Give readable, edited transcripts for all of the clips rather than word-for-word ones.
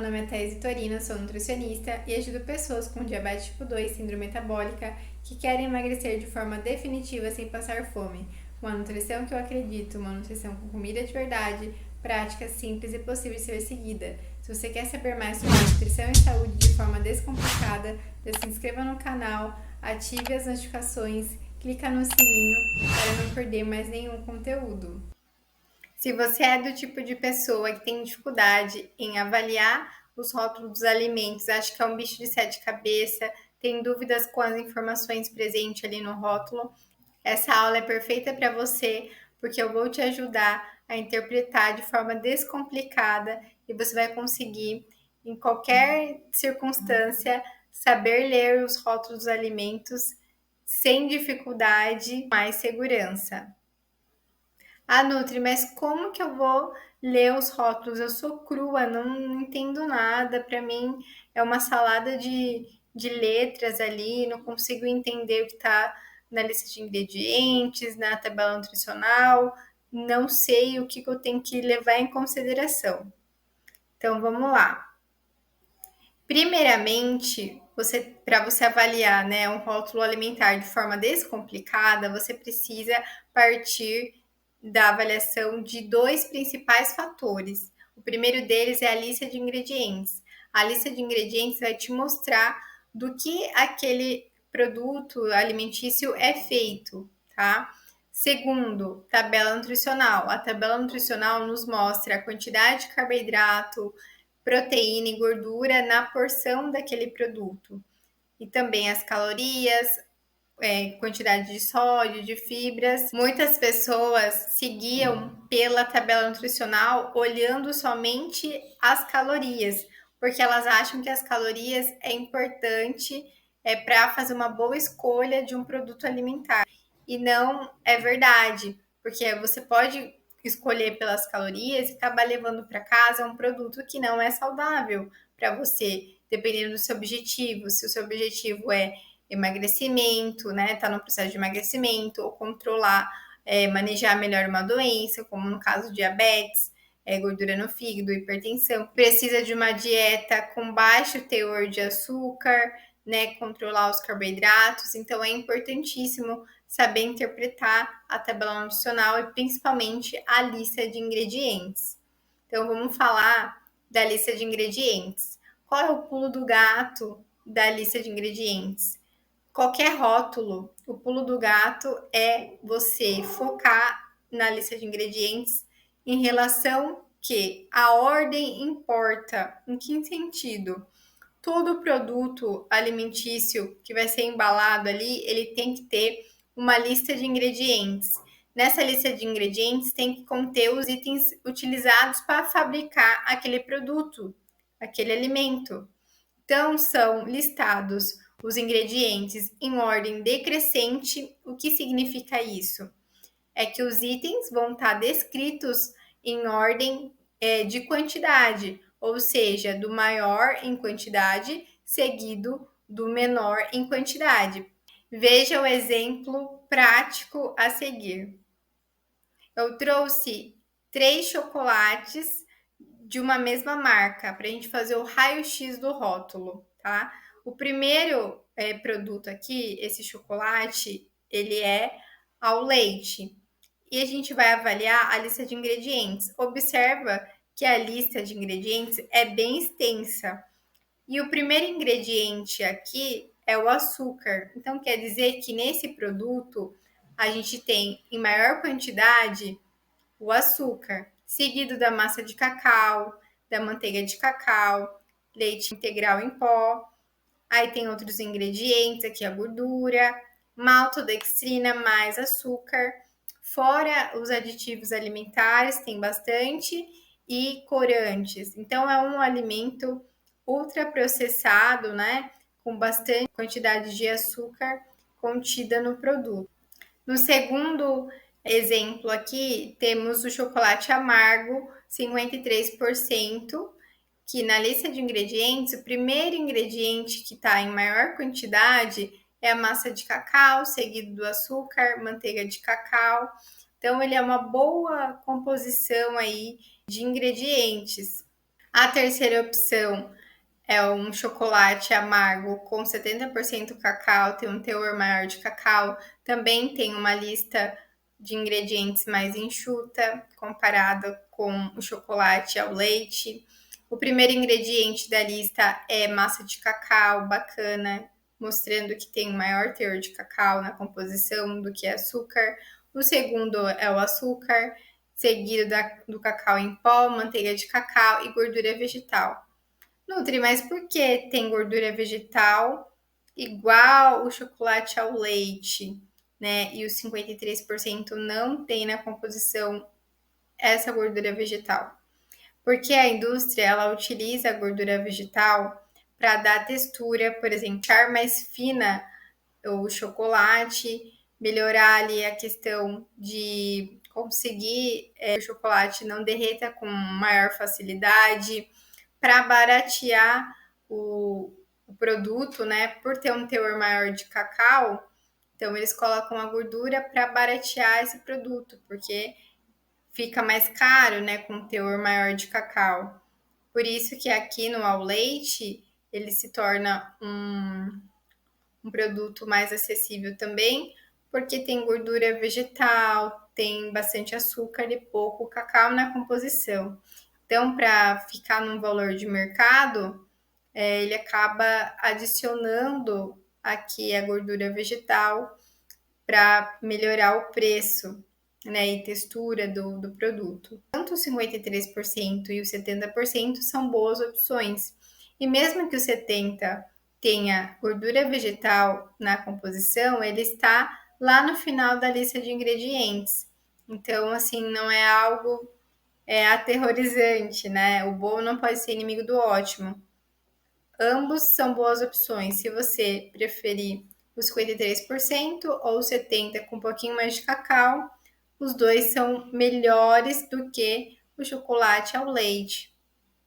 nome é Thaís Vitorina, sou nutricionista e ajudo pessoas com diabetes tipo 2, síndrome metabólica, que querem emagrecer de forma definitiva sem passar fome. Uma nutrição que eu acredito, uma nutrição com comida de verdade, prática, simples e possível de ser seguida. Se você quer saber mais sobre nutrição e saúde de forma descomplicada, se inscreva no canal, ative as notificações, clica no sininho para não perder mais nenhum conteúdo. Se você é do tipo de pessoa que tem dificuldade em avaliar os rótulos dos alimentos, acha que é um bicho de sete cabeças, tem dúvidas com as informações presentes ali no rótulo, essa aula é perfeita para você, porque eu vou te ajudar a interpretar de forma descomplicada e você vai conseguir, em qualquer circunstância, saber ler os rótulos dos alimentos sem dificuldade, mais segurança. Ah, Nutri, mas como que eu vou ler os rótulos? Eu sou crua, não entendo nada. Para mim é uma salada de letras ali, não consigo entender o que está na lista de ingredientes, na tabela nutricional, não sei o que eu tenho que levar em consideração. Então vamos lá. Primeiramente, para você avaliar, né, um rótulo alimentar de forma descomplicada, você precisa partir da avaliação de dois principais fatores. O primeiro deles é a lista de ingredientes. A lista de ingredientes vai te mostrar do que aquele produto alimentício é feito, tá? Segundo, tabela nutricional. A tabela nutricional nos mostra a quantidade de carboidrato, proteína e gordura na porção daquele produto. E também as calorias, quantidade de sódio, de fibras. Muitas pessoas seguiam pela tabela nutricional olhando somente as calorias, porque elas acham que as calorias é importante para fazer uma boa escolha de um produto alimentar. E não é verdade, porque você pode escolher pelas calorias e acabar levando para casa um produto que não é saudável para você, dependendo do seu objetivo. Se o seu objetivo é emagrecimento, né? Tá no processo de emagrecimento, ou controlar, manejar melhor uma doença, como no caso diabetes, gordura no fígado, hipertensão. Precisa de uma dieta com baixo teor de açúcar, né? Controlar os carboidratos. Então é importantíssimo saber interpretar a tabela nutricional e principalmente a lista de ingredientes. Então vamos falar da lista de ingredientes. Qual é o pulo do gato da lista de ingredientes? Qualquer rótulo, o pulo do gato é você focar na lista de ingredientes em relação que a ordem importa. Em que sentido? Todo produto alimentício que vai ser embalado ali, ele tem que ter uma lista de ingredientes. Nessa lista de ingredientes tem que conter os itens utilizados para fabricar aquele produto, aquele alimento. Então, são listados os ingredientes em ordem decrescente. O que significa isso? É que os itens vão estar descritos em ordem de quantidade, ou seja, do maior em quantidade, seguido do menor em quantidade. Veja o exemplo prático a seguir. Eu trouxe 3 chocolates de uma mesma marca para a gente fazer o raio-x do rótulo, tá? O primeiro produto aqui, esse chocolate, ele é ao leite. E a gente vai avaliar a lista de ingredientes. Observa que a lista de ingredientes é bem extensa. E o primeiro ingrediente aqui é o açúcar. Então, quer dizer que nesse produto a gente tem em maior quantidade o açúcar, seguido da massa de cacau, da manteiga de cacau, leite integral em pó. Aí tem outros ingredientes aqui, a gordura, maltodextrina mais açúcar. Fora os aditivos alimentares, tem bastante, e corantes. Então, é um alimento ultraprocessado, né? Com bastante quantidade de açúcar contida no produto. No segundo exemplo aqui, temos o chocolate amargo, 53%, que na lista de ingredientes, o primeiro ingrediente que está em maior quantidade é a massa de cacau, seguido do açúcar, manteiga de cacau. Então, ele é uma boa composição aí de ingredientes. A terceira opção é um chocolate amargo com 70% cacau, tem um teor maior de cacau. Também tem uma lista de ingredientes mais enxuta, comparada com o chocolate ao leite. O primeiro ingrediente da lista é massa de cacau, bacana, mostrando que tem maior teor de cacau na composição do que açúcar. O segundo é o açúcar, seguido do cacau em pó, manteiga de cacau e gordura vegetal. Nutri, mas por que tem gordura vegetal igual o chocolate ao leite, né? E os 53% não tem na composição essa gordura vegetal? Porque a indústria ela utiliza a gordura vegetal para dar textura, por exemplo, deixar mais fina o chocolate, melhorar ali a questão de conseguir o chocolate não derreta com maior facilidade, para baratear o produto, né? Por ter um teor maior de cacau, então eles colocam a gordura para baratear esse produto, porque fica mais caro, né? Com um teor maior de cacau. Por isso que aqui no ao leite ele se torna um produto mais acessível também, porque tem gordura vegetal, tem bastante açúcar e pouco cacau na composição. Então, para ficar num valor de mercado, ele acaba adicionando aqui a gordura vegetal para melhorar o preço, né, e textura do produto. Tanto os 53% e os 70% são boas opções. E mesmo que o 70% tenha gordura vegetal na composição, ele está lá no final da lista de ingredientes. Então, assim, não é algo aterrorizante, né? O bom não pode ser inimigo do ótimo. Ambos são boas opções. Se você preferir os 53% ou 70% com um pouquinho mais de cacau, os dois são melhores do que o chocolate ao leite.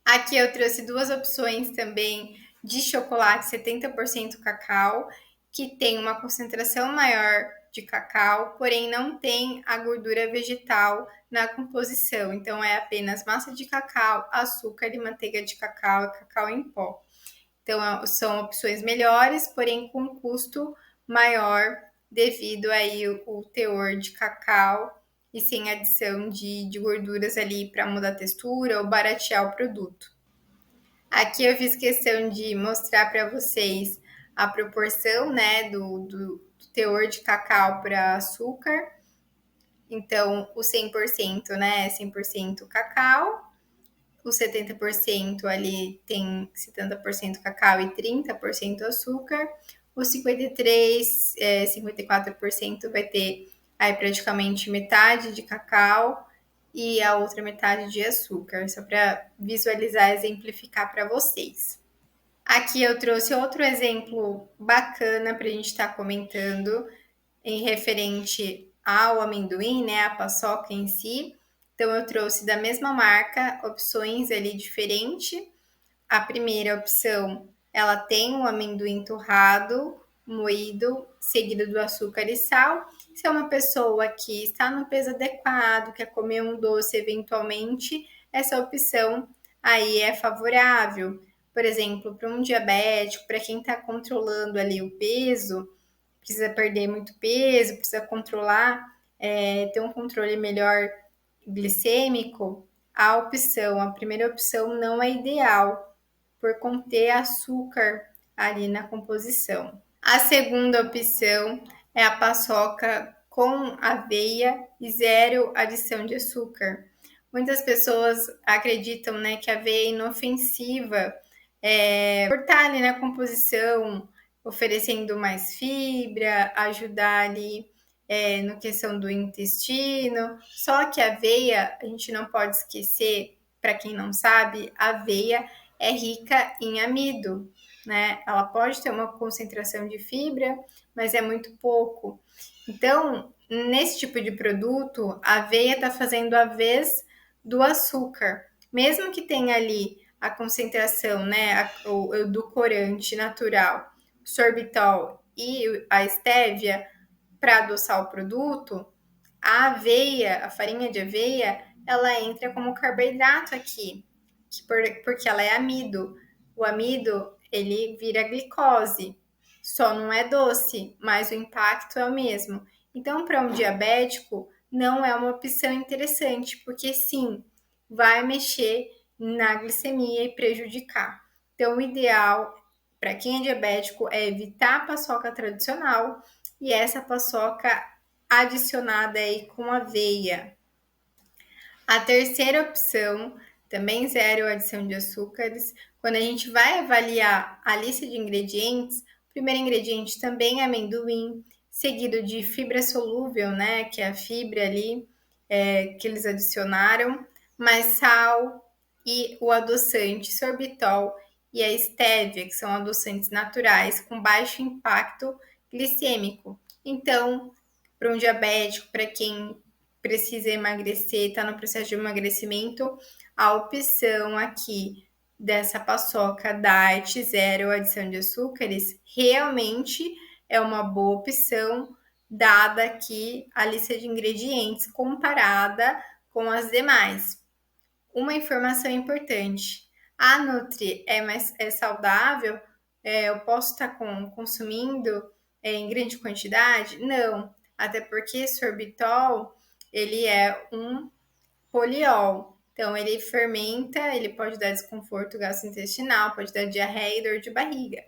Aqui eu trouxe duas opções também de chocolate 70% cacau, que tem uma concentração maior de cacau, porém não tem a gordura vegetal na composição. Então é apenas massa de cacau, açúcar e manteiga de cacau e cacau em pó. Então são opções melhores, porém com custo maior devido aí o teor de cacau e sem adição de gorduras ali para mudar a textura ou baratear o produto. Aqui eu fiz questão de mostrar para vocês a proporção, né, do teor de cacau para açúcar. Então, o 100%, né, é 100% cacau. O 70% ali tem 70% cacau e 30% açúcar. O 53%, 54% vai ter aí praticamente metade de cacau e a outra metade de açúcar, só para visualizar e exemplificar para vocês. Aqui eu trouxe outro exemplo bacana para a gente estar comentando em referente ao amendoim, né, a paçoca em si. Então eu trouxe da mesma marca opções ali diferentes. A primeira opção, ela tem o amendoim torrado, moído, seguido do açúcar e sal. Se é uma pessoa que está no peso adequado, quer comer um doce eventualmente, essa opção aí é favorável. Por exemplo, para um diabético, para quem está controlando ali o peso, precisa perder muito peso, precisa controlar, ter um controle melhor glicêmico, a primeira opção não é ideal, por conter açúcar ali na composição. A segunda opção é a paçoca com aveia e zero adição de açúcar. Muitas pessoas acreditam, né, que a aveia é inofensiva, por estar ali na composição, oferecendo mais fibra, ajudar ali no questão do intestino. Só que a aveia, a gente não pode esquecer, para quem não sabe, a aveia é rica em amido, né? Ela pode ter uma concentração de fibra, mas é muito pouco. Então, nesse tipo de produto, a aveia está fazendo a vez do açúcar. Mesmo que tenha ali a concentração, né, o edulcorante natural, o sorbitol e a estévia para adoçar o produto, a aveia, a farinha de aveia, ela entra como carboidrato aqui. porque ela é amido. O amido, ele vira glicose, só não é doce, mas o impacto é o mesmo. Então, para um diabético, não é uma opção interessante, porque sim, vai mexer na glicemia e prejudicar. Então, o ideal para quem é diabético é evitar a paçoca tradicional e essa paçoca adicionada aí com aveia. A terceira opção, também zero adição de açúcares. Quando a gente vai avaliar a lista de ingredientes, o primeiro ingrediente também é amendoim, seguido de fibra solúvel, né, que é a fibra ali que eles adicionaram, mais sal e o adoçante sorbitol e a estévia, que são adoçantes naturais com baixo impacto glicêmico. Então, para um diabético, para quem precisa emagrecer, está no processo de emagrecimento, a opção aqui dessa paçoca diet zero adição de açúcares realmente é uma boa opção, dada aqui a lista de ingredientes comparada com as demais. Uma informação importante: a Nutri é saudável? Eu posso estar consumindo em grande quantidade? Não, até porque sorbitol ele é um poliol. Então, ele fermenta, ele pode dar desconforto gastrointestinal, pode dar diarreia e dor de barriga.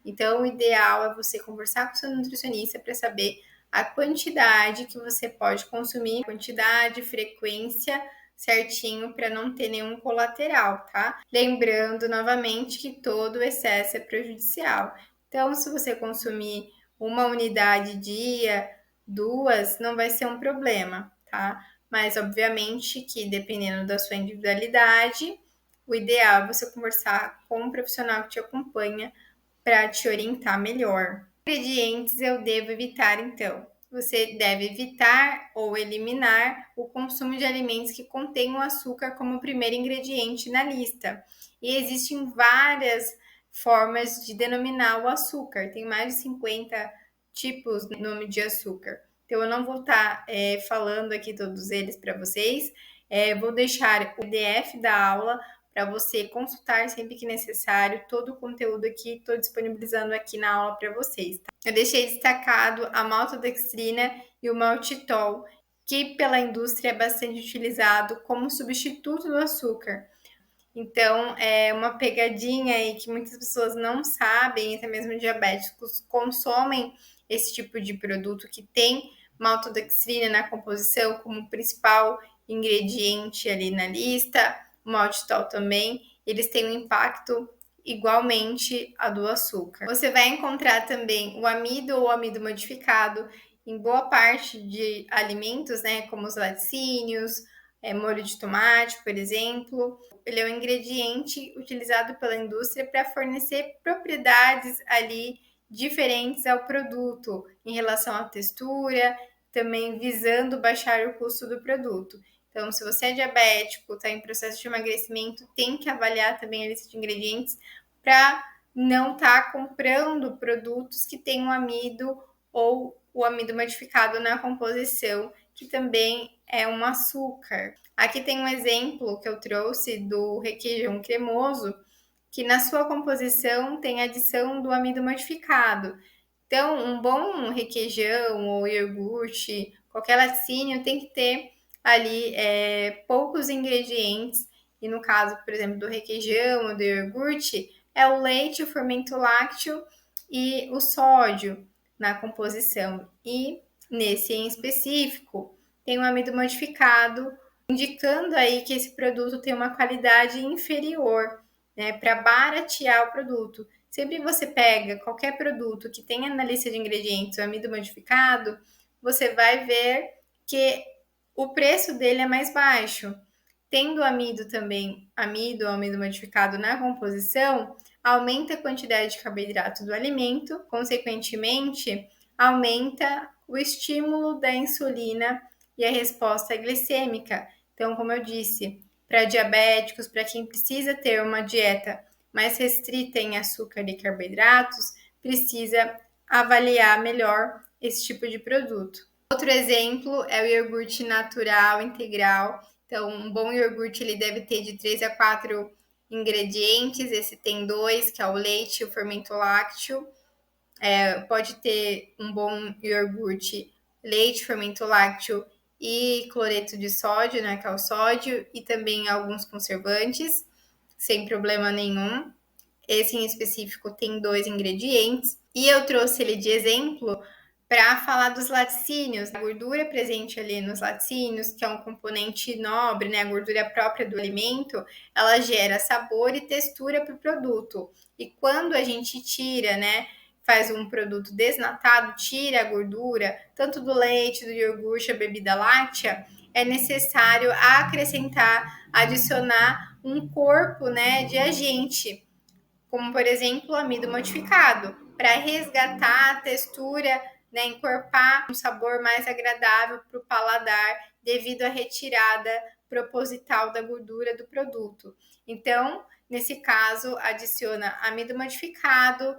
Então, o ideal é você conversar com o seu nutricionista para saber a quantidade que você pode consumir, quantidade, frequência certinho para não ter nenhum colateral, tá? Lembrando novamente que todo excesso é prejudicial. Então, se você consumir uma unidade dia, duas, não vai ser um problema, tá? Mas, obviamente, que dependendo da sua individualidade, o ideal é você conversar com um profissional que te acompanha para te orientar melhor. Ingredientes eu devo evitar, então. Você deve evitar ou eliminar o consumo de alimentos que contenham açúcar como primeiro ingrediente na lista. E existem várias formas de denominar o açúcar, tem mais de 50 tipos no nome de açúcar. Então, eu não vou estar falando aqui todos eles para vocês. Vou deixar o PDF da aula para você consultar sempre que necessário. Todo o conteúdo aqui estou disponibilizando aqui na aula para vocês. Tá? Eu deixei destacado a maltodextrina e o maltitol, que pela indústria é bastante utilizado como substituto do açúcar. Então, é uma pegadinha aí que muitas pessoas não sabem, até mesmo diabéticos consomem esse tipo de produto que tem maltodextrina na composição como principal ingrediente ali na lista, o maltitol também, eles têm um impacto igualmente a do açúcar. Você vai encontrar também o amido ou amido modificado em boa parte de alimentos, né, como os laticínios, molho de tomate, por exemplo. Ele é um ingrediente utilizado pela indústria para fornecer propriedades ali diferentes ao produto, em relação à textura, também visando baixar o custo do produto. Então, se você é diabético, está em processo de emagrecimento, tem que avaliar também a lista de ingredientes para não estar comprando produtos que tenham amido ou o amido modificado na composição, que também é um açúcar. Aqui tem um exemplo que eu trouxe do requeijão cremoso, que na sua composição tem adição do amido modificado. Então, um bom requeijão ou iogurte, qualquer laticínio, tem que ter ali poucos ingredientes. E no caso, por exemplo, do requeijão ou do iogurte, é o leite, o fermento lácteo e o sódio na composição. E nesse em específico, tem um amido modificado, indicando aí que esse produto tem uma qualidade inferior, né, para baratear o produto. Sempre você pega qualquer produto que tenha na lista de ingredientes o amido modificado, você vai ver que o preço dele é mais baixo. Tendo amido também, amido ou amido modificado na composição, aumenta a quantidade de carboidrato do alimento, consequentemente, aumenta o estímulo da insulina e a resposta glicêmica. Então, como eu disse, para diabéticos, para quem precisa ter uma dieta mais restrita em açúcar e carboidratos, precisa avaliar melhor esse tipo de produto. Outro exemplo é o iogurte natural integral. Então, um bom iogurte ele deve ter de 3 a 4 ingredientes, esse tem 2, que é o leite e o fermento lácteo. Pode ter um bom iogurte, leite, fermento lácteo e cloreto de sódio, né, que é o sódio, e também alguns conservantes, sem problema nenhum. Esse em específico tem 2 ingredientes. E eu trouxe ele de exemplo para falar dos laticínios, a gordura presente ali nos laticínios, que é um componente nobre, né, a gordura própria do alimento, ela gera sabor e textura para o produto. E quando a gente tira, né, faz um produto desnatado, tira a gordura, tanto do leite, do iogurte, a bebida láctea, é necessário acrescentar, adicionar um corpo, né, de agente, como por exemplo o amido modificado, para resgatar a textura, né, encorpar um sabor mais agradável para o paladar devido à retirada proposital da gordura do produto. Então, nesse caso, adiciona amido modificado,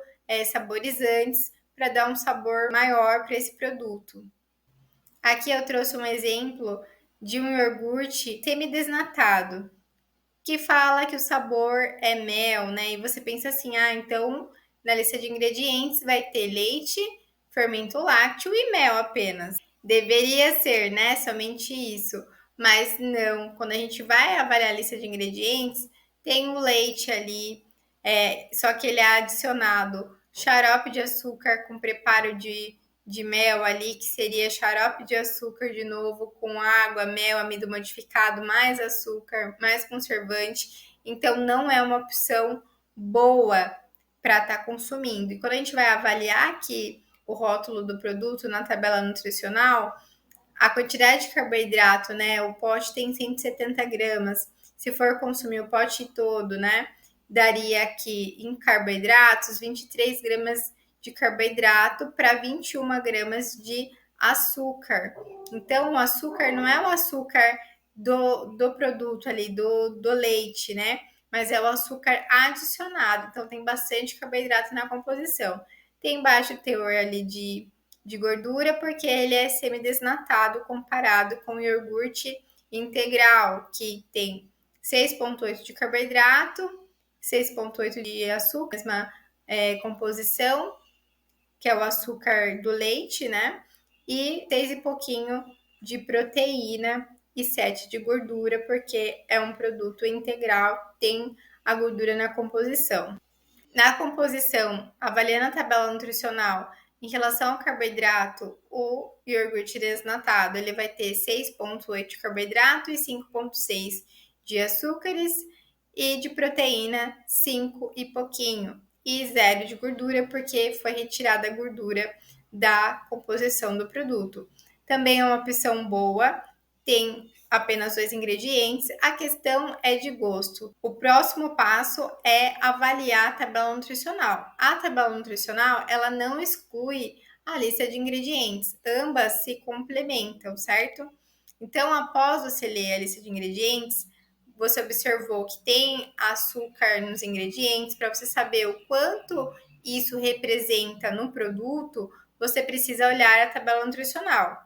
saborizantes, para dar um sabor maior para esse produto. Aqui eu trouxe um exemplo de um iogurte semidesnatado, que fala que o sabor é mel, né? E você pensa assim, então na lista de ingredientes vai ter leite, fermento lácteo e mel apenas. Deveria ser, né? Somente isso. Mas não, quando a gente vai avaliar a lista de ingredientes, tem o leite ali, só que ele é adicionado xarope de açúcar com preparo de mel ali, que seria xarope de açúcar de novo, com água, mel, amido modificado, mais açúcar, mais conservante. Então, não é uma opção boa para estar consumindo. E quando a gente vai avaliar aqui o rótulo do produto na tabela nutricional, a quantidade de carboidrato, né? O pote tem 170 gramas. Se for consumir o pote todo, né? Daria aqui em carboidratos 23 gramas de carboidrato para 21 gramas de açúcar. Então, o açúcar não é o açúcar do produto ali, do leite, né? Mas é o açúcar adicionado. Então, tem bastante carboidrato na composição. Tem baixo teor ali de gordura, porque ele é semidesnatado comparado com o iogurte integral, que tem 6,8 de carboidrato, 6,8 de açúcar, mesma composição, que é o açúcar do leite, né? E 6 e pouquinho de proteína e 7 de gordura, porque é um produto integral, tem a gordura na composição. Na composição, avaliando a tabela nutricional, em relação ao carboidrato, o iogurte desnatado ele vai ter 6,8 de carboidrato e 5,6 de açúcares, e de proteína 5 e pouquinho, e 0 de gordura, porque foi retirada a gordura da composição do produto. Também é uma opção boa, tem apenas 2 ingredientes, a questão é de gosto. O próximo passo é avaliar a tabela nutricional. A tabela nutricional, ela não exclui a lista de ingredientes, ambas se complementam, certo? Então, após você ler a lista de ingredientes, você observou que tem açúcar nos ingredientes, para você saber o quanto isso representa no produto, você precisa olhar a tabela nutricional.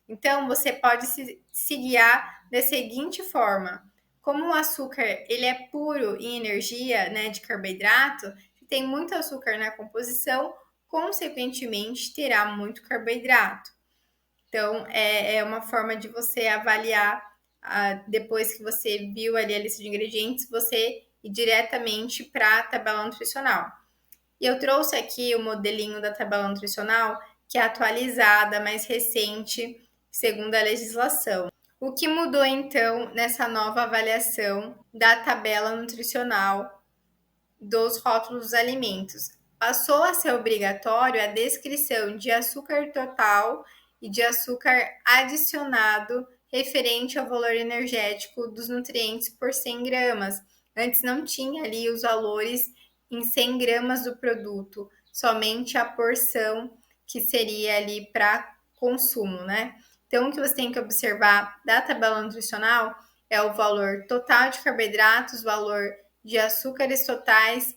Então, você pode se guiar da seguinte forma: como o açúcar ele é puro em energia, né, de carboidrato, se tem muito açúcar na composição, consequentemente terá muito carboidrato. Então, é uma forma de você avaliar, depois que você viu ali a lista de ingredientes, você ir diretamente para a tabela nutricional. E eu trouxe aqui o modelinho da tabela nutricional, que é atualizada, mais recente, segundo a legislação. O que mudou então nessa nova avaliação da tabela nutricional dos rótulos dos alimentos? Passou a ser obrigatório a descrição de açúcar total e de açúcar adicionado referente ao valor energético dos nutrientes por 100 gramas. Antes não tinha ali os valores em 100 gramas do produto, somente a porção que seria ali para consumo, né? Então, o que você tem que observar da tabela nutricional é o valor total de carboidratos, valor de açúcares totais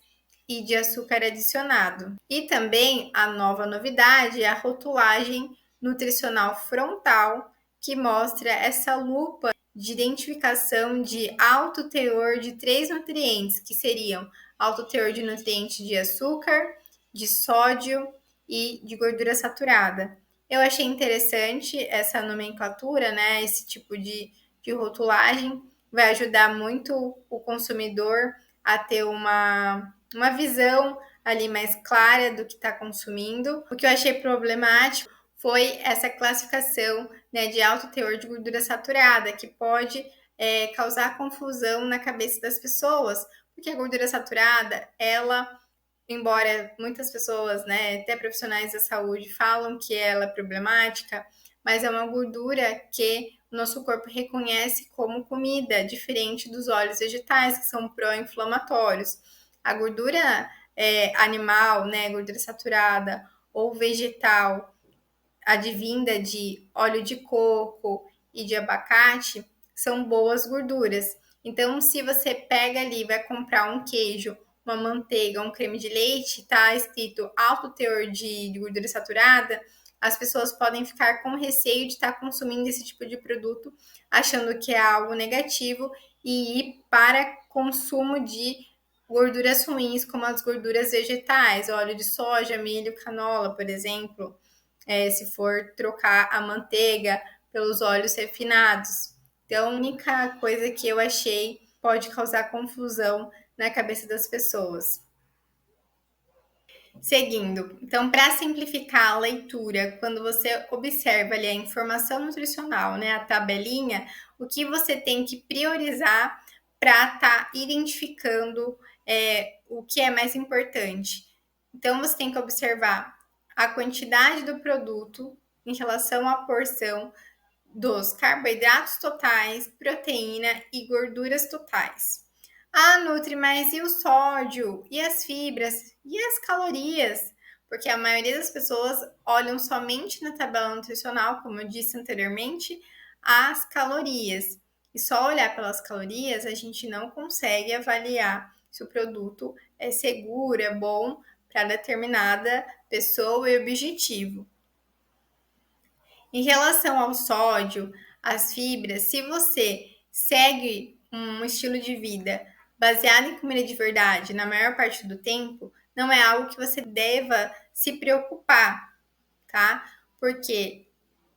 e de açúcar adicionado. E também a nova novidade é a rotulagem nutricional frontal, que mostra essa lupa de identificação de alto teor de 3 nutrientes, que seriam alto teor de nutriente de açúcar, de sódio e de gordura saturada. Eu achei interessante essa nomenclatura, né? Esse tipo de rotulagem vai ajudar muito o consumidor a ter uma visão ali mais clara do que está consumindo. O que eu achei problemático foi essa classificação, né, de alto teor de gordura saturada, que pode causar confusão na cabeça das pessoas, porque a gordura saturada, ela, embora muitas pessoas, né, até profissionais da saúde, falam que ela é problemática, mas é uma gordura que o nosso corpo reconhece como comida, diferente dos óleos vegetais, que são pró-inflamatórios. A gordura animal, né, gordura saturada ou vegetal, advinda de óleo de coco e de abacate, são boas gorduras. Então, se você pega ali, vai comprar um queijo, uma manteiga, um creme de leite, tá escrito alto teor de gordura saturada, as pessoas podem ficar com receio de estar consumindo esse tipo de produto, achando que é algo negativo e ir para consumo de gorduras ruins, como as gorduras vegetais, óleo de soja, milho, canola, por exemplo, se for trocar a manteiga pelos óleos refinados. Então, a única coisa que eu achei pode causar confusão na cabeça das pessoas. Seguindo, então, para simplificar a leitura, quando você observa ali a informação nutricional, né, a tabelinha, o que você tem que priorizar para estar identificando o que é mais importante. Então, você tem que observar a quantidade do produto em relação à porção dos carboidratos totais, proteína e gorduras totais. Ah, Nutri, mas e o sódio? E as fibras? E as calorias? Porque a maioria das pessoas olham somente na tabela nutricional, como eu disse anteriormente, as calorias. E só olhar pelas calorias a gente não consegue avaliar se o produto é seguro, é bom para determinada pessoa e objetivo. Em relação ao sódio, às fibras, se você segue um estilo de vida baseado em comida de verdade na maior parte do tempo, não é algo que você deva se preocupar, tá? Porque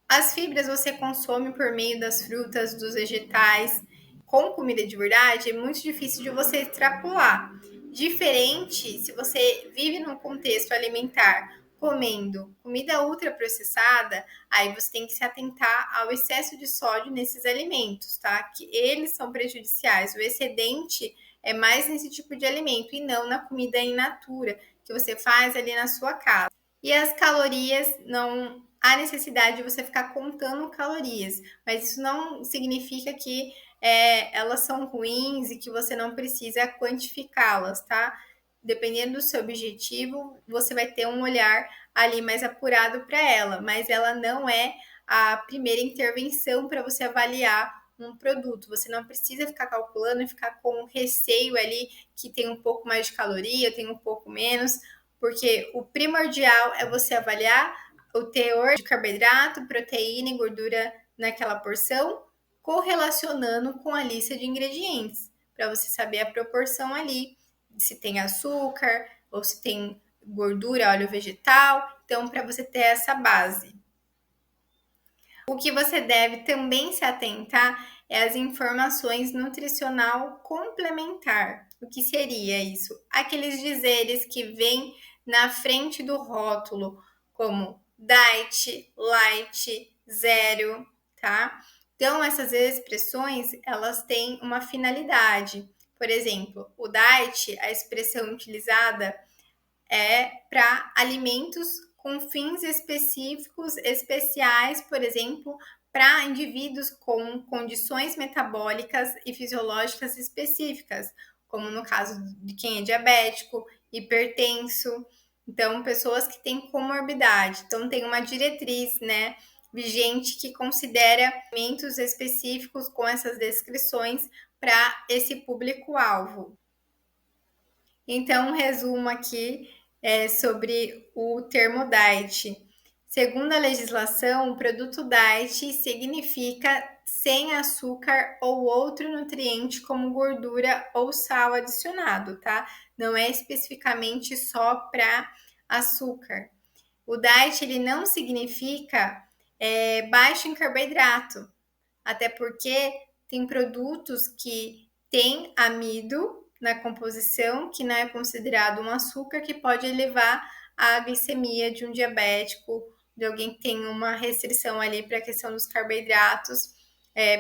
as fibras você consome por meio das frutas, dos vegetais. Com comida de verdade, é muito difícil de você extrapolar. Diferente se você vive num contexto alimentar comendo comida ultraprocessada, aí você tem que se atentar ao excesso de sódio nesses alimentos, tá? Que eles são prejudiciais. O excedente é mais nesse tipo de alimento e não na comida in natura que você faz ali na sua casa. E as calorias, não há necessidade de você ficar contando calorias, mas isso não significa que elas são ruins e que você não precisa quantificá-las, tá? Dependendo do seu objetivo, você vai ter um olhar ali mais apurado para ela, mas ela não é a primeira intervenção para você avaliar um produto. Você não precisa ficar calculando e ficar com receio ali que tem um pouco mais de caloria, tem um pouco menos, porque o primordial é você avaliar o teor de carboidrato, proteína e gordura naquela porção, correlacionando com a lista de ingredientes, para você saber a proporção ali, se tem açúcar ou se tem gordura, óleo vegetal, então para você ter essa base. O que você deve também se atentar é as informações nutricional complementar. O que seria isso? Aqueles dizeres que vêm na frente do rótulo, como diet, light, zero, tá? Então, essas expressões, elas têm uma finalidade. Por exemplo, o diet, a expressão utilizada é para alimentos com fins específicos, especiais, por exemplo, para indivíduos com condições metabólicas e fisiológicas específicas, como no caso de quem é diabético, hipertenso, então pessoas que têm comorbidade. Então tem uma diretriz, né, vigente que considera alimentos específicos com essas descrições para esse público-alvo. Então, um resumo aqui sobre o termo diet. Segundo a legislação, o produto diet significa sem açúcar ou outro nutriente como gordura ou sal adicionado, tá? Não é especificamente só para açúcar. O diet ele não significa baixo em carboidrato, até porque tem produtos que têm amido na composição, que não é considerado um açúcar, que pode elevar a glicemia de um diabético, de alguém que tem uma restrição ali para a questão dos carboidratos,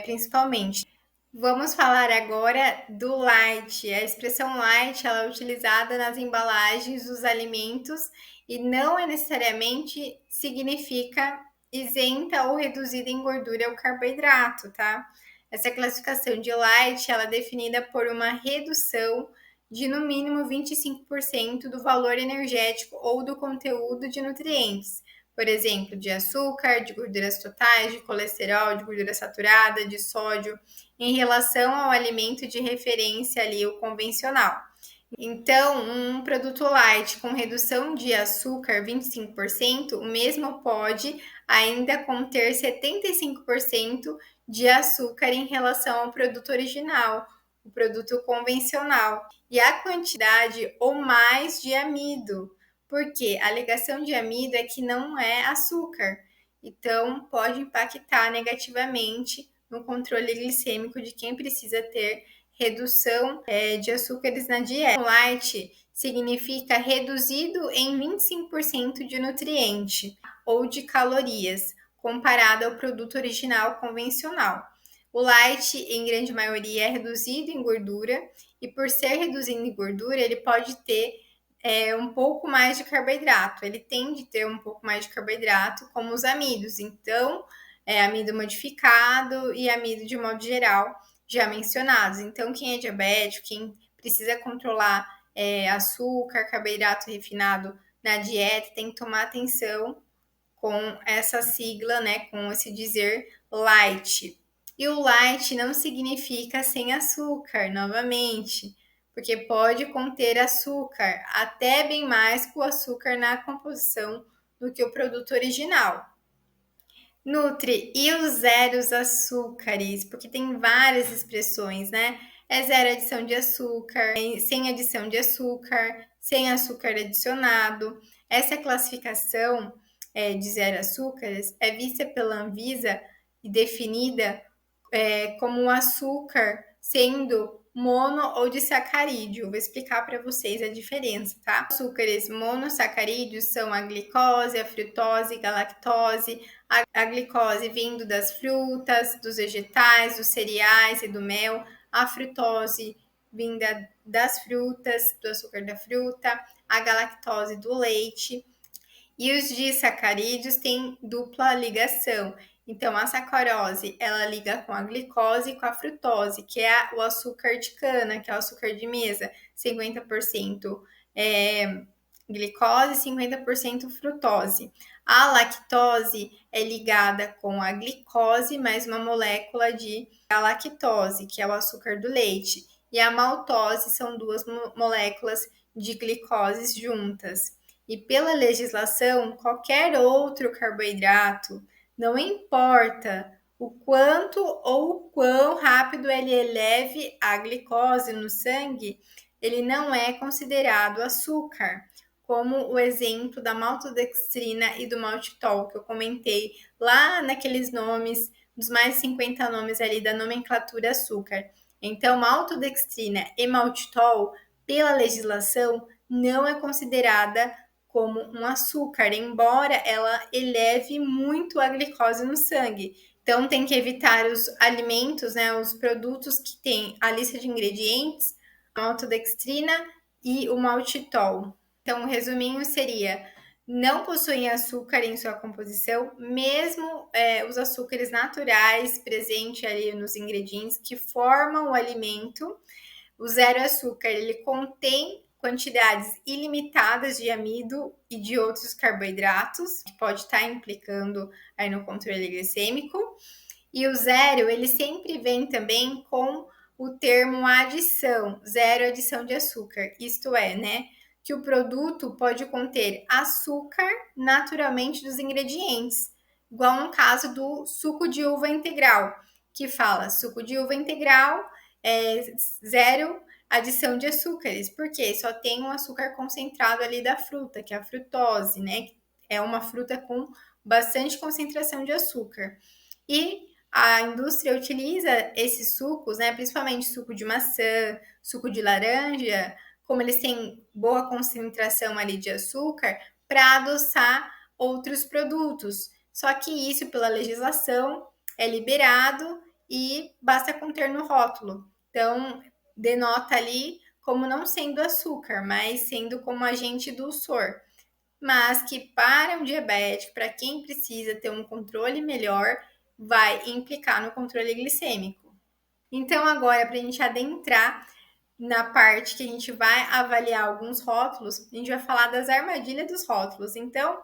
principalmente. Vamos falar agora do light. A expressão light ela é utilizada nas embalagens dos alimentos e não é necessariamente significa isenta ou reduzida em gordura ou carboidrato, tá? Essa classificação de light ela é definida por uma redução de no mínimo 25% do valor energético ou do conteúdo de nutrientes, por exemplo, de açúcar, de gorduras totais, de colesterol, de gordura saturada, de sódio, em relação ao alimento de referência ali, o convencional. Então, um produto light com redução de açúcar 25%, o mesmo pode ainda conter 75% de açúcar em relação ao produto original, o produto convencional, e a quantidade ou mais de amido, porque a alegação de amido é que não é açúcar, então pode impactar negativamente no controle glicêmico de quem precisa ter redução de açúcares na dieta. Light significa reduzido em 25% de nutriente ou de calorias, comparado ao produto original convencional. O light, em grande maioria, é reduzido em gordura, e por ser reduzido em gordura, ele pode ter um pouco mais de carboidrato. Ele tende a ter um pouco mais de carboidrato, como os amidos. Então, amido modificado e amido de modo geral, já mencionados. Então, quem é diabético, quem precisa controlar açúcar, carboidrato refinado na dieta, tem que tomar atenção com essa sigla, né, com esse dizer light. E o light não significa sem açúcar, novamente, porque pode conter açúcar, até bem mais que o açúcar na composição do que o produto original. Nutri e os zeros açúcares, porque tem várias expressões, né? É zero adição de açúcar, sem adição de açúcar, sem açúcar adicionado. Essa classificação de zero açúcares é vista pela Anvisa e definida como o açúcar sendo mono ou disacarídeo. Vou explicar para vocês a diferença, tá? Açúcares monossacarídeos são a glicose, a frutose, a galactose. A glicose vindo das frutas, dos vegetais, dos cereais e do mel. A frutose vinda das frutas, do açúcar da fruta. A galactose do leite. E os disacarídeos têm dupla ligação. Então, a sacarose, ela liga com a glicose e com a frutose, que é o açúcar de cana, que é o açúcar de mesa, 50% glicose e 50% frutose. A lactose é ligada com a glicose mais uma molécula de galactose, que é o açúcar do leite. E a maltose são duas moléculas de glicose juntas. E pela legislação, qualquer outro carboidrato, não importa o quanto ou o quão rápido ele eleve a glicose no sangue, ele não é considerado açúcar, como o exemplo da maltodextrina e do maltitol, que eu comentei lá naqueles nomes, dos mais de 50 nomes ali da nomenclatura açúcar. Então, maltodextrina e maltitol, pela legislação, não é considerada como um açúcar, embora ela eleve muito a glicose no sangue. Então, tem que evitar os alimentos, né, os produtos que têm a lista de ingredientes, a maltodextrina e o maltitol. Então, o resuminho seria: não possuem açúcar em sua composição, mesmo os açúcares naturais presentes ali nos ingredientes que formam o alimento. O zero açúcar, ele contém quantidades ilimitadas de amido e de outros carboidratos, que pode estar implicando aí no controle glicêmico. E o zero, ele sempre vem também com o termo adição, zero adição de açúcar. Isto é, né? que o produto pode conter açúcar naturalmente dos ingredientes, igual no caso do suco de uva integral, que fala suco de uva integral é zero adição de açúcares, porque só tem um açúcar concentrado ali da fruta, que é a frutose, né? É uma fruta com bastante concentração de açúcar. E a indústria utiliza esses sucos, né, principalmente suco de maçã, suco de laranja, como eles têm boa concentração ali de açúcar, para adoçar outros produtos. Só que isso, pela legislação, é liberado e basta conter no rótulo. Então, denota ali como não sendo açúcar, mas sendo como agente dulçor. Mas que para um diabético, para quem precisa ter um controle melhor, vai implicar no controle glicêmico. Então, agora, para a gente adentrar na parte que a gente vai avaliar alguns rótulos, a gente vai falar das armadilhas dos rótulos. Então,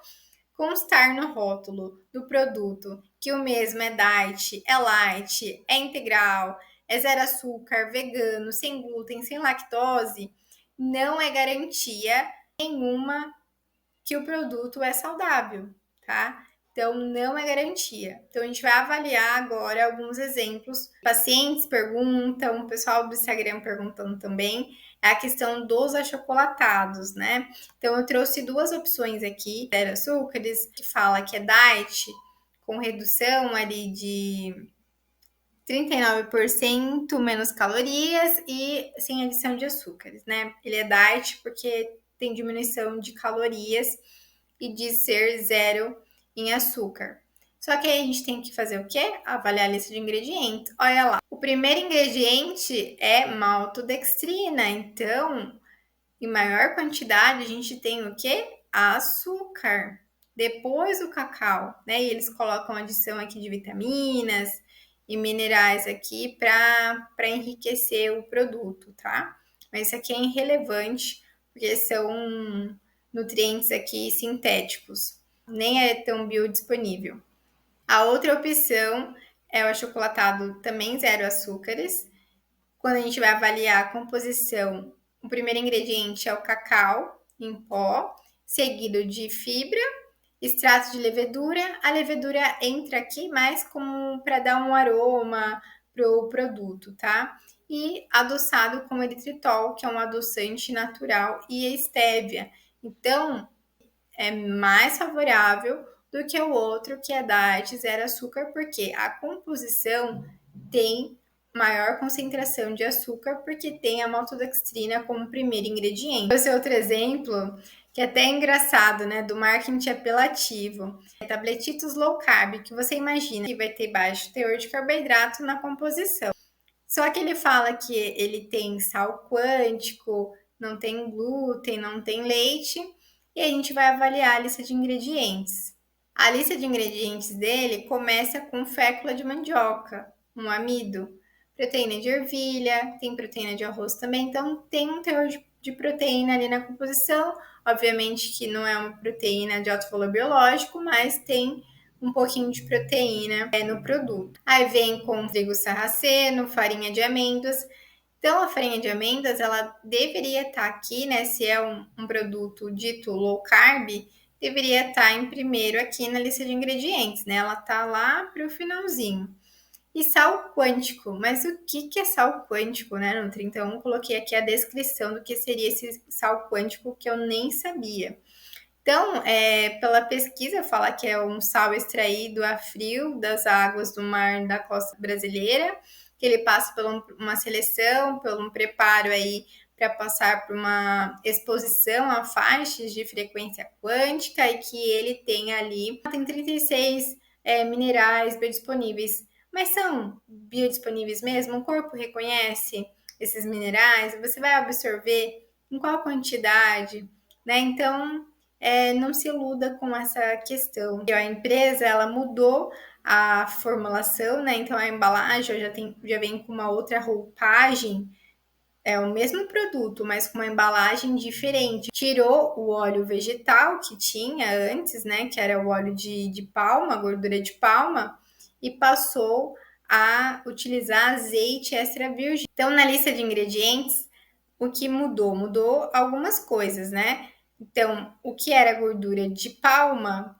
constar no rótulo do produto que o mesmo é diet, é light, é integral, é zero açúcar, vegano, sem glúten, sem lactose, não é garantia nenhuma que o produto é saudável, tá? Então, não é garantia. Então, a gente vai avaliar agora alguns exemplos. Pacientes perguntam, o pessoal do Instagram perguntando também, é a questão dos achocolatados, né? Então, eu trouxe duas opções aqui, zero açúcares, que fala que é diet, com redução ali de 39% menos calorias e sem adição de açúcares, né? Ele é diet porque tem diminuição de calorias e de ser zero em açúcar. Só que aí a gente tem que fazer o quê? Avaliar a lista de ingredientes. Olha lá. O primeiro ingrediente é maltodextrina. Então, em maior quantidade, a gente tem o quê? Açúcar. Depois o cacau, né? E eles colocam adição aqui de vitaminas e minerais aqui para enriquecer o produto, tá? Mas isso aqui é irrelevante, porque são nutrientes aqui sintéticos. Nem é tão biodisponível. A outra opção é o achocolatado também zero açúcares. Quando a gente vai avaliar a composição, o primeiro ingrediente é o cacau em pó, seguido de fibra, extrato de levedura. A levedura entra aqui mais como para dar um aroma pro produto, tá? E adoçado com eritritol, que é um adoçante natural, e a estévia. Então, é mais favorável do que o outro, que é diet zero açúcar, porque a composição tem maior concentração de açúcar, porque tem a maltodextrina como primeiro ingrediente. Esse é outro exemplo, que é até engraçado, né, do marketing apelativo. Tabletitos low carb, que você imagina que vai ter baixo teor de carboidrato na composição. Só que ele fala que ele tem sal quântico, não tem glúten, não tem leite, e a gente vai avaliar a lista de ingredientes. A lista de ingredientes dele começa com fécula de mandioca, um amido, proteína de ervilha, tem proteína de arroz também, então tem um teor de proteína ali na composição. Obviamente que não é uma proteína de alto valor biológico, mas tem um pouquinho de proteína no produto. Aí vem com trigo sarraceno, farinha de amêndoas. Então, a farinha de amêndoas, ela deveria estar aqui, né? Se é um produto dito low carb, deveria estar em primeiro aqui na lista de ingredientes, né? Ela tá lá para o finalzinho. E sal quântico, mas o que é sal quântico, né? No 31, coloquei aqui a descrição do que seria esse sal quântico que eu nem sabia. Então, pela pesquisa, fala que é um sal extraído a frio das águas do mar da costa brasileira, que ele passa por uma seleção, por um preparo aí para passar por uma exposição a faixas de frequência quântica e que ele tem ali, tem 36 minerais biodisponíveis. Mas são biodisponíveis mesmo? O corpo reconhece esses minerais? Você vai absorver em qual quantidade? Né? Então, não se iluda com essa questão. A empresa ela mudou a formulação, né? Então a embalagem já vem com uma outra roupagem, é o mesmo produto, mas com uma embalagem diferente. Tirou o óleo vegetal que tinha antes, né? Que era o óleo de palma, gordura de palma, e passou a utilizar azeite extra virgem. Então, na lista de ingredientes, o que mudou? Mudou algumas coisas, né? Então, o que era gordura de palma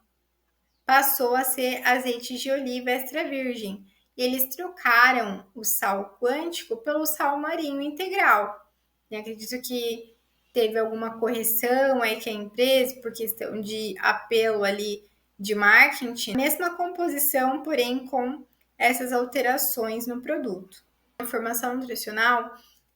passou a ser azeite de oliva extra virgem. E eles trocaram o sal quântico pelo sal marinho integral. E acredito que teve alguma correção aí que a empresa, por questão de apelo ali de marketing, mesma composição, porém com essas alterações no produto. Informação nutricional,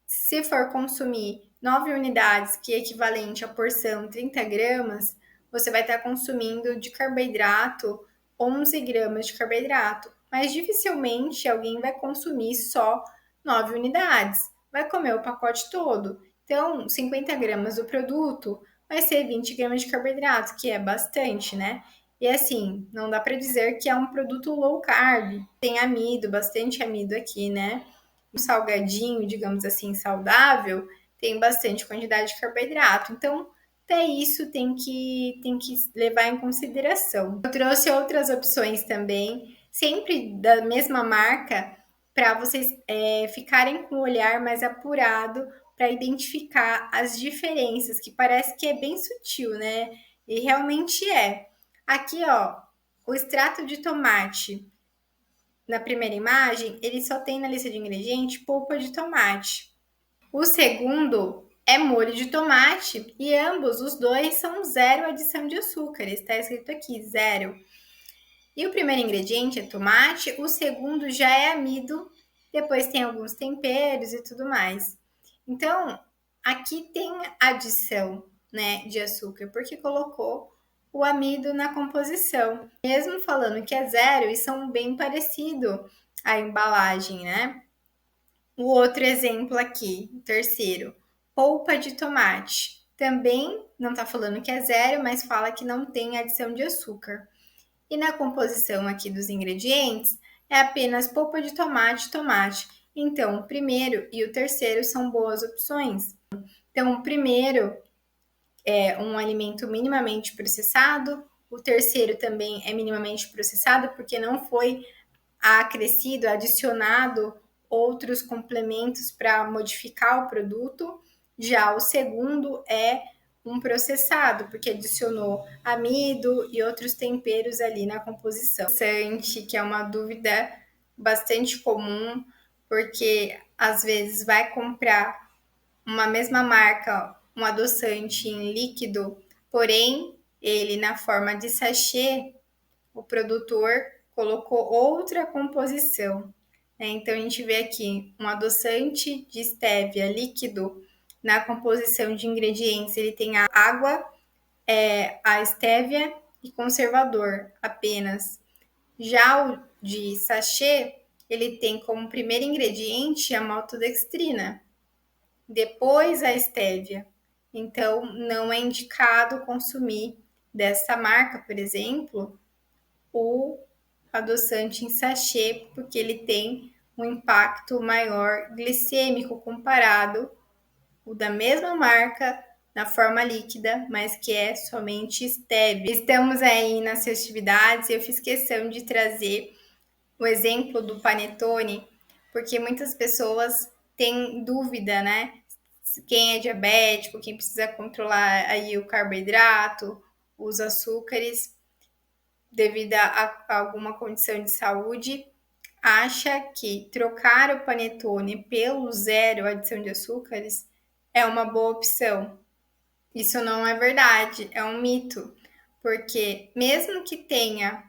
se for consumir 9 unidades, que é equivalente à porção 30 gramas, você vai estar consumindo de carboidrato 11 gramas de carboidrato. Mas dificilmente alguém vai consumir só 9 unidades, vai comer o pacote todo. Então, 50 gramas do produto vai ser 20 gramas de carboidrato, que é bastante, né? E assim, não dá para dizer que é um produto low carb. Tem amido, bastante amido aqui, né? Um salgadinho, digamos assim, saudável, tem bastante quantidade de carboidrato. Então, até isso tem que levar em consideração. Eu trouxe outras opções também, sempre da mesma marca, para vocês ficarem com o olhar mais apurado para identificar as diferenças, que parece que é bem sutil, né? E realmente é. Aqui, ó, o extrato de tomate, na primeira imagem, ele só tem na lista de ingredientes polpa de tomate. O segundo é molho de tomate e ambos, os dois, são zero adição de açúcar. Está escrito aqui, zero. E o primeiro ingrediente é tomate, o segundo já é amido, depois tem alguns temperos e tudo mais. Então, aqui tem adição, né, de açúcar, porque colocou o amido na composição. Mesmo falando que é zero, e são bem parecido a embalagem, né? O outro exemplo aqui, o terceiro, polpa de tomate. Também não está falando que é zero, mas fala que não tem adição de açúcar. E na composição aqui dos ingredientes, é apenas polpa de tomate e tomate. Então, o primeiro e o terceiro são boas opções. Então, o primeiro é um alimento minimamente processado, o terceiro também é minimamente processado, porque não foi acrescido, adicionado outros complementos para modificar o produto. Já o segundo é um processado, porque adicionou amido e outros temperos ali na composição. Que é uma dúvida bastante comum, porque às vezes vai comprar uma mesma marca, um adoçante em líquido, porém ele na forma de sachê, o produtor colocou outra composição. Então a gente vê aqui um adoçante de estévia líquido. Na composição de ingredientes, ele tem a água, a estévia e conservador apenas. Já o de sachê, ele tem como primeiro ingrediente a maltodextrina, depois a estévia. Então, não é indicado consumir dessa marca, por exemplo, o adoçante em sachê, porque ele tem um impacto maior glicêmico comparado o da mesma marca na forma líquida, mas que é somente stevia. Estamos aí nas festividades e eu fiz questão de trazer o exemplo do panetone, porque muitas pessoas têm dúvida, né? Quem é diabético, quem precisa controlar aí o carboidrato, os açúcares, devido a alguma condição de saúde, acha que trocar o panetone pelo zero adição de açúcares é uma boa opção. Isso não é verdade, é um mito, porque mesmo que tenha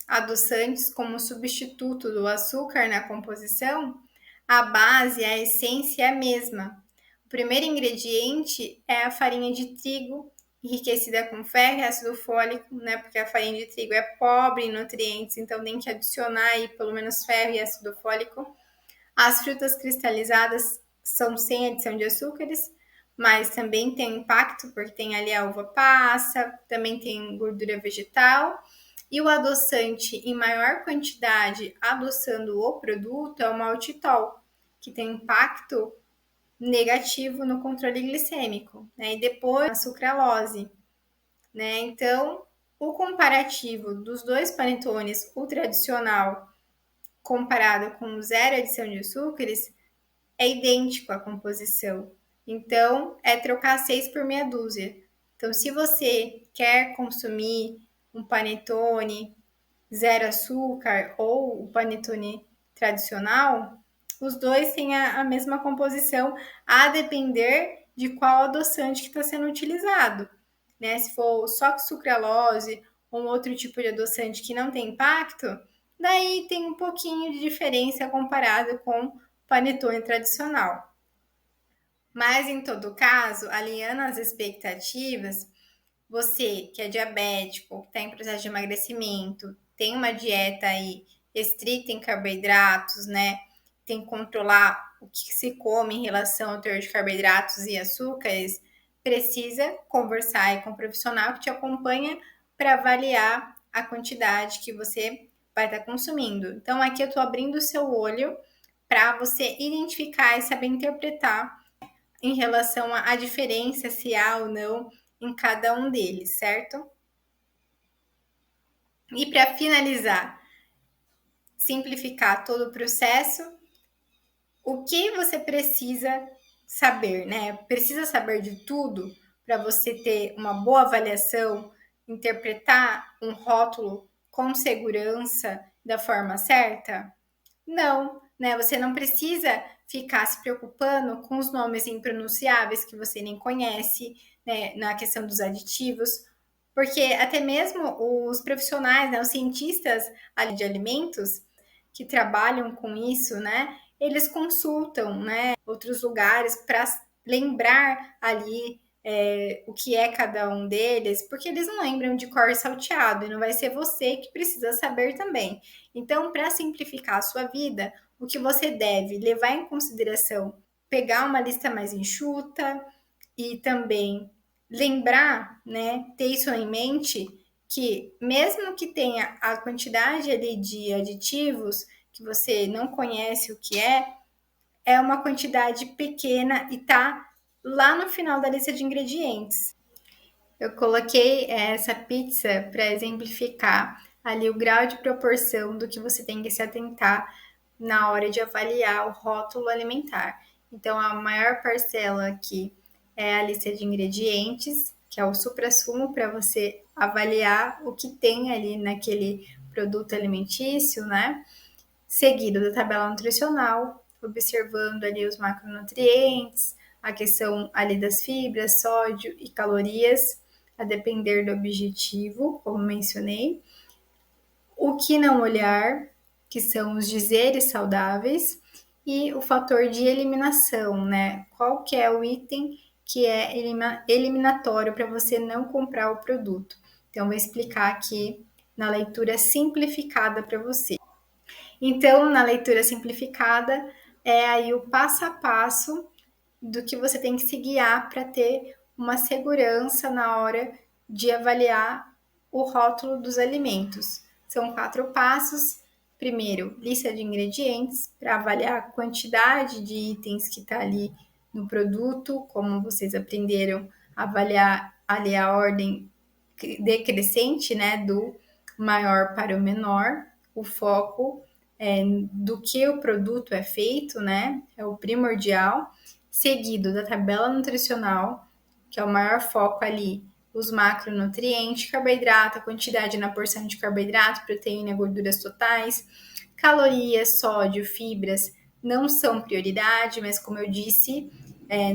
adoçantes como substituto do açúcar na composição, a base, a essência é a mesma. O primeiro ingrediente é a farinha de trigo, enriquecida com ferro e ácido fólico, né? Porque a farinha de trigo é pobre em nutrientes, então tem que adicionar aí pelo menos ferro e ácido fólico. As frutas cristalizadas são sem adição de açúcares, mas também tem impacto, porque tem ali a uva passa, também tem gordura vegetal. E o adoçante em maior quantidade, adoçando o produto, é o maltitol, que tem impacto negativo no controle glicêmico, né? E depois a sucralose, né? Então, o comparativo dos dois panetones, o tradicional comparado com zero adição de açúcares, é idêntico à composição. Então, é trocar 6 por meia dúzia. Então, se você quer consumir um panetone zero açúcar ou o panetone tradicional, os dois têm a mesma composição, a depender de qual adoçante que está sendo utilizado. Né? Se for só sucralose ou outro tipo de adoçante que não tem impacto, daí tem um pouquinho de diferença comparado com o panetone tradicional. Mas, em todo caso, alinhando as expectativas, você que é diabético, que está em processo de emagrecimento, tem uma dieta aí restrita em carboidratos, né? Tem que controlar o que se come em relação ao teor de carboidratos e açúcares, precisa conversar aí com um profissional que te acompanha para avaliar a quantidade que você vai estar consumindo. Então, aqui eu estou abrindo o seu olho para você identificar e saber interpretar em relação à diferença, se há ou não em cada um deles, certo? E para finalizar, simplificar todo o processo, o que você precisa saber, né? Precisa saber de tudo para você ter uma boa avaliação, interpretar um rótulo com segurança da forma certa? Não, né? Você não precisa ficar se preocupando com os nomes impronunciáveis que você nem conhece, né? Na questão dos aditivos, porque até mesmo os profissionais, né? Os cientistas ali de alimentos que trabalham com isso, né? Eles consultam, né? Outros lugares para lembrar ali o que é cada um deles, porque eles não lembram de cor salteado e não vai ser você que precisa saber também. Então, para simplificar a sua vida, o que você deve levar em consideração, pegar uma lista mais enxuta e também lembrar, né, ter isso em mente, que mesmo que tenha a quantidade ali de aditivos que você não conhece o que é uma quantidade pequena e tá lá no final da lista de ingredientes. Eu coloquei essa pizza para exemplificar ali o grau de proporção do que você tem que se atentar na hora de avaliar o rótulo alimentar. Então, a maior parcela aqui é a lista de ingredientes, que é o suprassumo para você avaliar o que tem ali naquele produto alimentício, né? Seguido da tabela nutricional, observando ali os macronutrientes, a questão ali das fibras, sódio e calorias, a depender do objetivo, como mencionei. O que não olhar, que são os dizeres saudáveis, e o fator de eliminação, né? Qual que é o item que é eliminatório para você não comprar o produto. Então, vou explicar aqui na leitura simplificada para você. Então, na leitura simplificada, é aí o passo a passo do que você tem que se guiar para ter uma segurança na hora de avaliar o rótulo dos alimentos. São 4 passos. Primeiro, lista de ingredientes para avaliar a quantidade de itens que está ali no produto, como vocês aprenderam, avaliar ali a ordem decrescente, né, do maior para o menor, o foco do que o produto é feito, né, é o primordial, seguido da tabela nutricional, que é o maior foco ali, os macronutrientes, carboidrato, a quantidade na porção de carboidrato, proteína, gorduras totais, calorias, sódio, fibras, não são prioridade, mas como eu disse,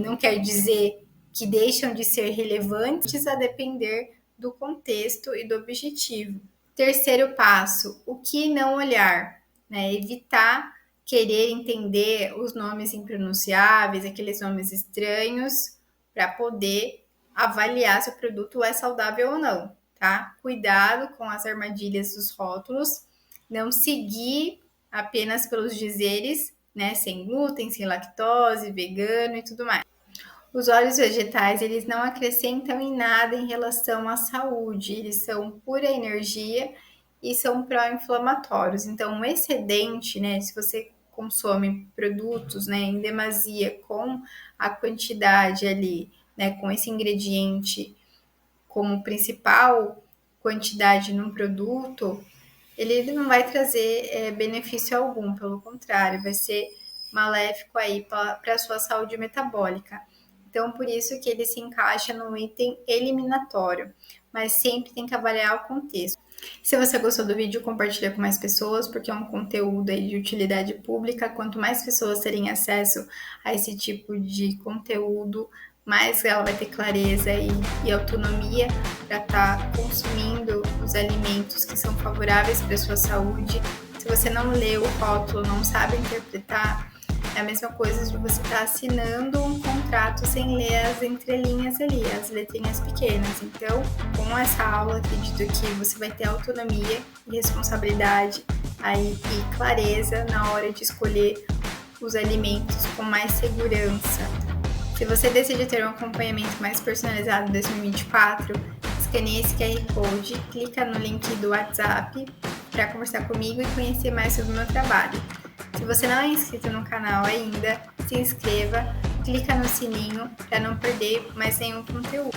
não quer dizer que deixam de ser relevantes a depender do contexto e do objetivo. Terceiro passo, o que não olhar, né? Evitar querer entender os nomes impronunciáveis, aqueles nomes estranhos, para poder avaliar se o produto é saudável ou não, tá? Cuidado com as armadilhas dos rótulos, não seguir apenas pelos dizeres, né? Sem glúten, sem lactose, vegano e tudo mais. Os óleos vegetais, eles não acrescentam em nada em relação à saúde, eles são pura energia e são pró-inflamatórios. Então, o excedente, né, se você consome produtos, né, em demasia com a quantidade ali, né, com esse ingrediente como principal quantidade num produto, ele não vai trazer benefício algum, pelo contrário, vai ser maléfico aí para a sua saúde metabólica. Então, por isso que ele se encaixa no item eliminatório, mas sempre tem que avaliar o contexto. Se você gostou do vídeo, compartilha com mais pessoas, porque é um conteúdo aí de utilidade pública. Quanto mais pessoas terem acesso a esse tipo de conteúdo, mais ela vai ter clareza e autonomia para estar consumindo os alimentos que são favoráveis para a sua saúde. Se você não lê o rótulo, não sabe interpretar, é a mesma coisa de você estar assinando um contrato sem ler as entrelinhas ali, as letrinhas pequenas. Então, com essa aula, acredito que você vai ter autonomia e responsabilidade aí, e clareza na hora de escolher os alimentos com mais segurança. Se você decide ter um acompanhamento mais personalizado em 2024, escaneie esse QR Code, clica no link do WhatsApp para conversar comigo e conhecer mais sobre o meu trabalho. Se você não é inscrito no canal ainda, se inscreva, clica no sininho para não perder mais nenhum conteúdo.